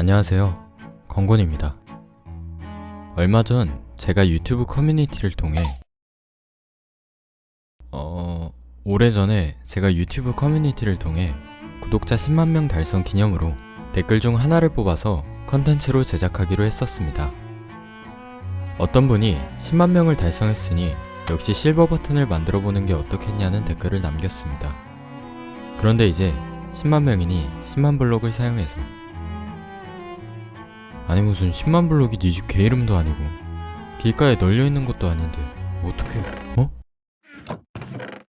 안녕하세요. 건곤입니다. 얼마 전 제가 유튜브 커뮤니티를 통해 오래전에 제가 유튜브 커뮤니티를 통해 구독자 10만 명 달성 기념으로 댓글 중 하나를 뽑아서 컨텐츠로 제작하기로 했었습니다. 어떤 분이 10만 명을 달성했으니 역시 실버 버튼을 만들어 보는 게 어떻겠냐는 댓글을 남겼습니다. 그런데 이제 10만 명이니 10만 블록을 사용해서 아니 무슨 10만 블록이 네 집 개 이름도 아니고 길가에 널려있는 것도 아닌데 어떻게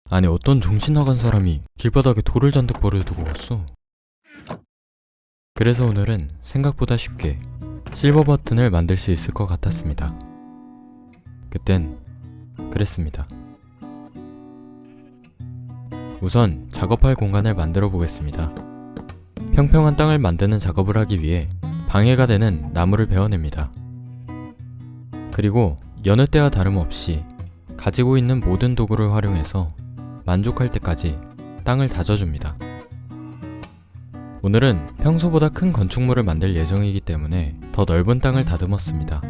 아니 어떤 정신 나간 사람이 길바닥에 돌을 잔뜩 버려두고 왔어. 그래서 오늘은 생각보다 쉽게 실버 버튼을 만들 수 있을 것 같았습니다. 그땐 그랬습니다. 우선 작업할 공간을 만들어 보겠습니다. 평평한 땅을 만드는 작업을 하기 위해 방해가 되는 나무를 베어냅니다. 그리고 여느 때와 다름없이 가지고 있는 모든 도구를 활용해서 만족할 때까지 땅을 다져줍니다. 오늘은 평소보다 큰 건축물을 만들 예정이기 때문에 더 넓은 땅을 다듬었습니다.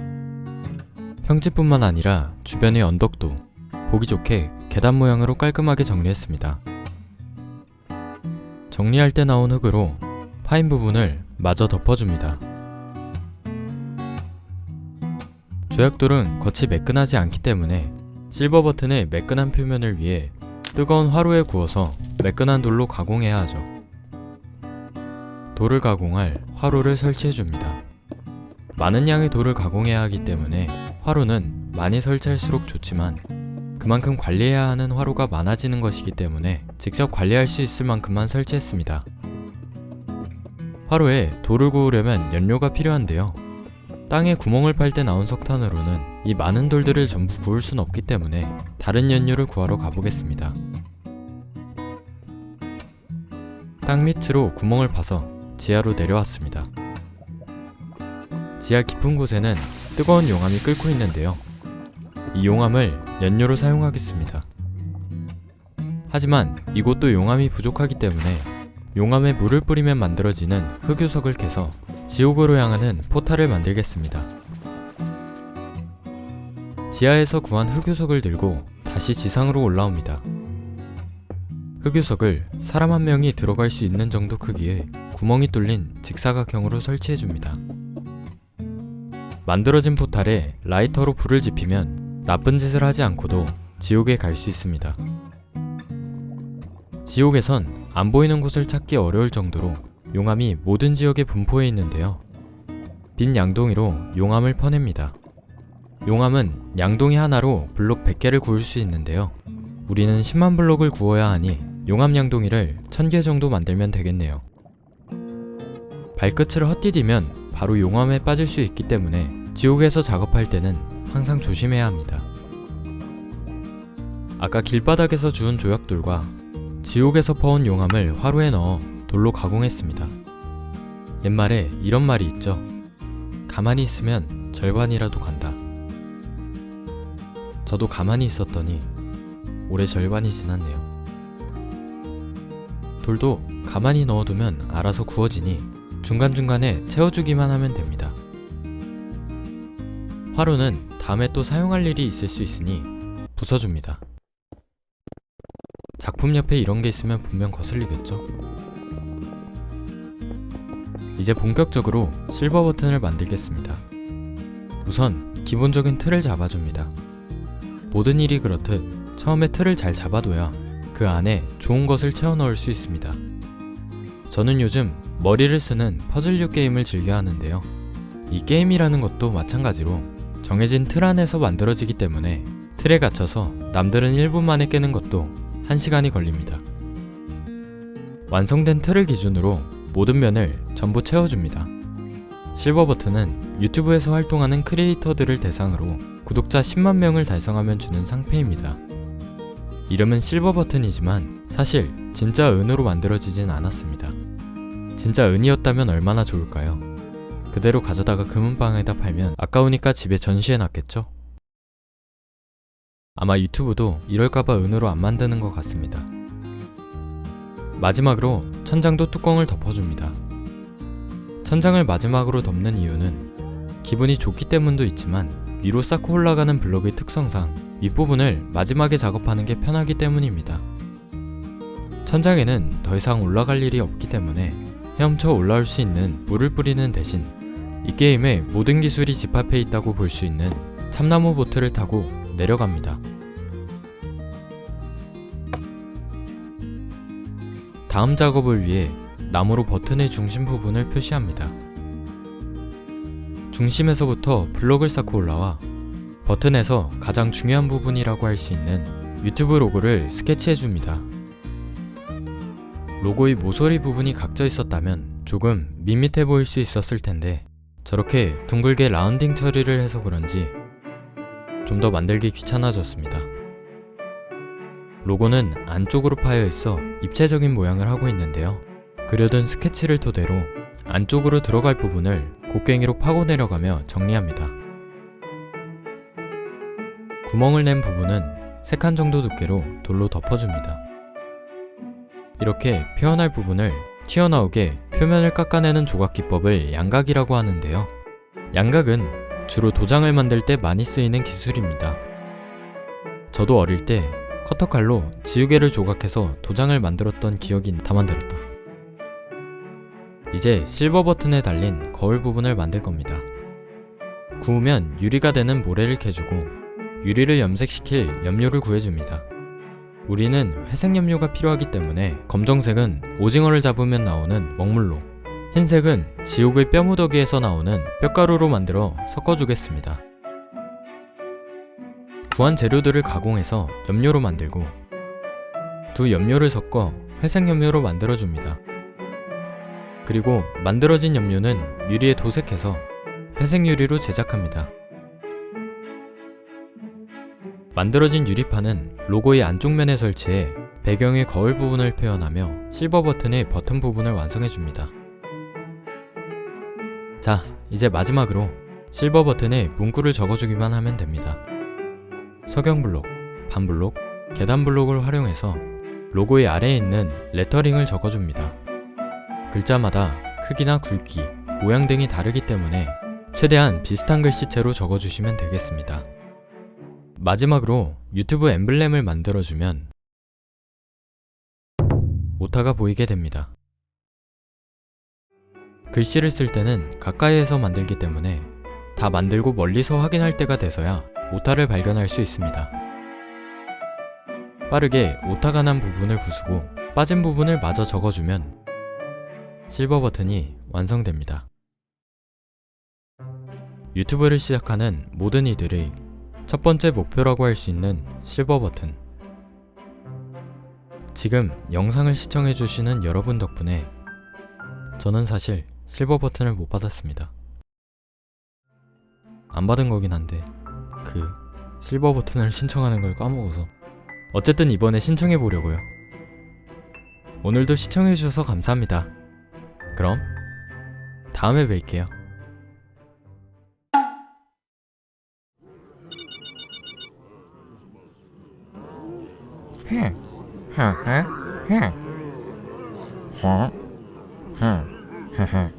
평지뿐만 아니라 주변의 언덕도 보기 좋게 계단 모양으로 깔끔하게 정리했습니다. 정리할 때 나온 흙으로 파인 부분을 마저 덮어줍니다. 조약돌은 겉이 매끈하지 않기 때문에 실버 버튼의 매끈한 표면을 위해 뜨거운 화로에 구워서 매끈한 돌로 가공해야 하죠. 돌을 가공할 화로를 설치해줍니다. 많은 양의 돌을 가공해야 하기 때문에 화로는 많이 설치할수록 좋지만 그만큼 관리해야 하는 화로가 많아지는 것이기 때문에 직접 관리할 수 있을 만큼만 설치했습니다. 화로에 돌을 구우려면 연료가 필요한데요. 땅에 구멍을 팔 때 나온 석탄으로는 이 많은 돌들을 전부 구울 순 없기 때문에 다른 연료를 구하러 가보겠습니다. 땅 밑으로 구멍을 파서 지하로 내려왔습니다. 지하 깊은 곳에는 뜨거운 용암이 끓고 있는데요. 이 용암을 연료로 사용하겠습니다. 하지만 이곳도 용암이 부족하기 때문에 용암에 물을 뿌리면 만들어지는 흑요석을 캐서 지옥으로 향하는 포탈을 만들겠습니다. 지하에서 구한 흑요석을 들고 다시 지상으로 올라옵니다. 흑요석을 사람 한 명이 들어갈 수 있는 정도 크기의 구멍이 뚫린 직사각형으로 설치해줍니다. 만들어진 포탈에 라이터로 불을 지피면 나쁜 짓을 하지 않고도 지옥에 갈 수 있습니다. 지옥에선 안 보이는 곳을 찾기 어려울 정도로 용암이 모든 지역에 분포해 있는데요. 빈 양동이로 용암을 퍼냅니다. 용암은 양동이 하나로 블록 100개를 구울 수 있는데요. 우리는 10만 블록을 구워야 하니 용암 양동이를 1000개 정도 만들면 되겠네요. 발끝을 헛디디면 바로 용암에 빠질 수 있기 때문에 지옥에서 작업할 때는 항상 조심해야 합니다. 아까 길바닥에서 주운 조약돌과 지옥에서 퍼온 용암을 화로에 넣어 돌로 가공했습니다. 옛말에 이런 말이 있죠. 가만히 있으면 절반이라도 간다. 저도 가만히 있었더니 올해 절반이 지났네요. 돌도 가만히 넣어두면 알아서 구워지니 중간중간에 채워주기만 하면 됩니다. 화로는 다음에 또 사용할 일이 있을 수 있으니 부숴줍니다. 작품 옆에 이런 게 있으면 분명 거슬리겠죠? 이제 본격적으로 실버 버튼을 만들겠습니다. 우선 기본적인 틀을 잡아줍니다. 모든 일이 그렇듯 처음에 틀을 잘 잡아둬야 그 안에 좋은 것을 채워 넣을 수 있습니다. 저는 요즘 머리를 쓰는 퍼즐류 게임을 즐겨 하는데요. 이 게임이라는 것도 마찬가지로 정해진 틀 안에서 만들어지기 때문에 틀에 갇혀서 남들은 1분 만에 깨는 것도 1시간이 걸립니다. 완성된 틀을 기준으로 모든 면을 전부 채워줍니다. 실버 버튼은 유튜브에서 활동하는 크리에이터들을 대상으로 구독자 10만 명을 달성하면 주는 상패입니다. 이름은 실버 버튼이지만 사실 진짜 은으로 만들어지진 않았습니다. 진짜 은이었다면 얼마나 좋을까요? 그대로 가져다가 금은방에다 팔면 아까우니까 집에 전시해놨겠죠? 아마 유튜브도 이럴까봐 은으로 안 만드는 것 같습니다. 마지막으로 천장도 뚜껑을 덮어줍니다. 천장을 마지막으로 덮는 이유는 기분이 좋기 때문도 있지만 위로 쌓고 올라가는 블록의 특성상 윗부분을 마지막에 작업하는 게 편하기 때문입니다. 천장에는 더 이상 올라갈 일이 없기 때문에 헤엄쳐 올라올 수 있는 물을 뿌리는 대신 이 게임의 모든 기술이 집합해 있다고 볼 수 있는 참나무 보트를 타고 내려갑니다. 다음 작업을 위해 나무로 버튼의 중심 부분을 표시합니다. 중심에서부터 블록을 쌓고 올라와 버튼에서 가장 중요한 부분이라고 할 수 있는 유튜브 로고를 스케치해줍니다. 로고의 모서리 부분이 각져 있었다면 조금 밋밋해 보일 수 있었을 텐데 저렇게 둥글게 라운딩 처리를 해서 그런지 좀 더 만들기 귀찮아졌습니다. 로고는 안쪽으로 파여 있어 입체적인 모양을 하고 있는데요. 그려둔 스케치를 토대로 안쪽으로 들어갈 부분을 곡괭이로 파고 내려가며 정리합니다. 구멍을 낸 부분은 3칸 정도 두께로 돌로 덮어줍니다. 이렇게 표현할 부분을 튀어나오게 표면을 깎아내는 조각 기법을 양각이라고 하는데요. 양각은 주로 도장을 만들 때 많이 쓰이는 기술입니다. 저도 어릴 때 커터칼로 지우개를 조각해서 도장을 만들었던 기억이 다 만들었다. 이제 실버 버튼에 달린 거울 부분을 만들 겁니다. 구우면 유리가 되는 모래를 캐주고 유리를 염색시킬 염료를 구해줍니다. 우리는 회색 염료가 필요하기 때문에 검정색은 오징어를 잡으면 나오는 먹물로, 흰색은 지옥의 뼈무더기에서 나오는 뼈가루로 만들어 섞어주겠습니다. 구한 재료들을 가공해서 염료로 만들고 두 염료를 섞어 회색 염료로 만들어줍니다. 그리고 만들어진 염료는 유리에 도색해서 회색 유리로 제작합니다. 만들어진 유리판은 로고의 안쪽 면에 설치해 배경의 거울 부분을 표현하며 실버 버튼의 버튼 부분을 완성해줍니다. 자, 이제 마지막으로 실버 버튼에 문구를 적어주기만 하면 됩니다. 석영블록, 반블록, 계단블록을 활용해서 로고의 아래에 있는 레터링을 적어줍니다. 글자마다 크기나 굵기, 모양 등이 다르기 때문에 최대한 비슷한 글씨체로 적어주시면 되겠습니다. 마지막으로 유튜브 엠블렘을 만들어주면 오타가 보이게 됩니다. 글씨를 쓸 때는 가까이에서 만들기 때문에 다 만들고 멀리서 확인할 때가 돼서야 오타를 발견할 수 있습니다. 빠르게 오타가 난 부분을 부수고 빠진 부분을 마저 적어주면 실버 버튼이 완성됩니다. 유튜브를 시작하는 모든 이들의 첫 번째 목표라고 할 수 있는 실버 버튼. 지금 영상을 시청해주시는 여러분 덕분에 저는 사실 실버 버튼을 못 받았습니다. 안 받은 거긴 한데 그 실버 버튼을 신청하는 걸 까먹어서 어쨌든 이번에 신청해 보려고요. 오늘도 시청해 주셔서 감사합니다. 그럼 다음에 뵐게요. 흠, 흠, 흠, 흠, 흠, 흠, 흠.